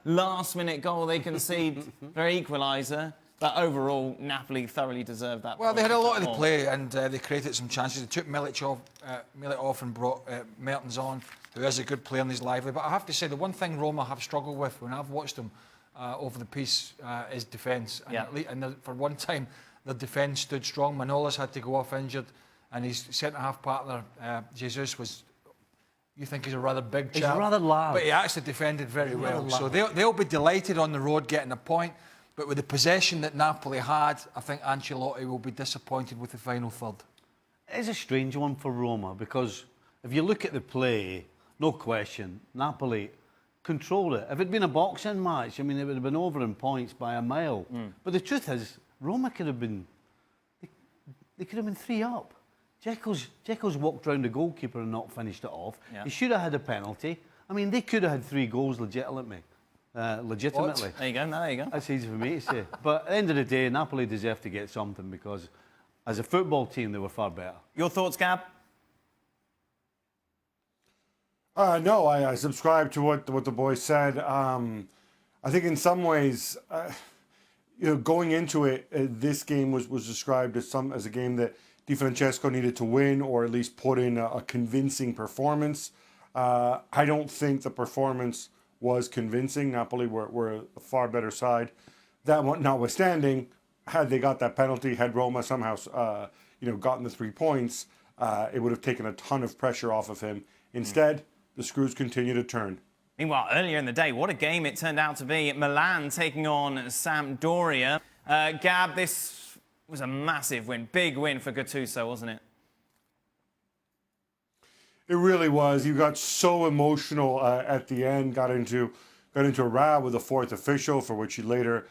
last-minute goal they concede for equaliser. But overall, Napoli thoroughly deserved that. Well, they had a lot of the play and they created some chances. They took Milic off and brought Mertens on, who is a good player and he's lively. But I have to say, the one thing Roma have struggled with when I've watched them over the piece is defence. And for one time, the defence stood strong. Manolas had to go off injured, and his centre-half partner, Jesus, was... You think he's a rather big chap. He's rather loud. But he actually defended very well. So they'll be delighted on the road getting a point. But with the possession that Napoli had, I think Ancelotti will be disappointed with the final third. It's a strange one for Roma because if you look at the play, no question, Napoli controlled it. If it had been a boxing match, I mean, it would have been over in points by a mile. But the truth is, Roma could have been... They could have been 3 up. Dzeko's walked round the goalkeeper and not finished it off. Yeah. He should have had a penalty. I mean, they could have had 3 goals legitimately. What? There you go, there you go. That's easy for me to say. But at the end of the day, Napoli deserved to get something because as a football team, they were far better. Your thoughts, Gab? No, I subscribe to what the boys said. I think in some ways, going into it, this game was described as a game that Di Francesco needed to win or at least put in a convincing performance. I don't think the performance was convincing. Napoli were a far better side. That one notwithstanding, had they got that penalty, had Roma somehow gotten the 3 points, it would have taken a ton of pressure off of him. Instead, the screws continue to turn. Meanwhile, earlier in the day, what a game it turned out to be. Milan taking on Sampdoria. Gab, this was a massive win, big win for Gattuso, wasn't it? It really was. You got so emotional at the end. Got into a row with the 4th official, for which he later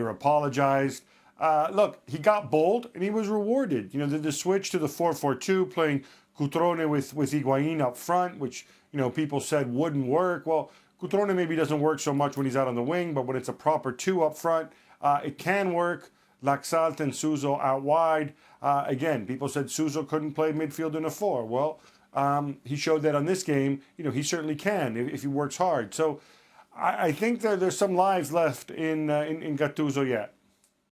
apologized. Look, he got bold and he was rewarded. The switch to the 4-4-2, playing Cutrone with Higuain up front, which people said wouldn't work. Well, Cutrone maybe doesn't work so much when he's out on the wing, but when it's a proper 2 up front, it can work. Laxalt and Suso out wide. Again, people said Suso couldn't play midfield in a 4. Well. He showed that on this game, he certainly can if he works hard. So I think there's some lives left in Gattuso yet.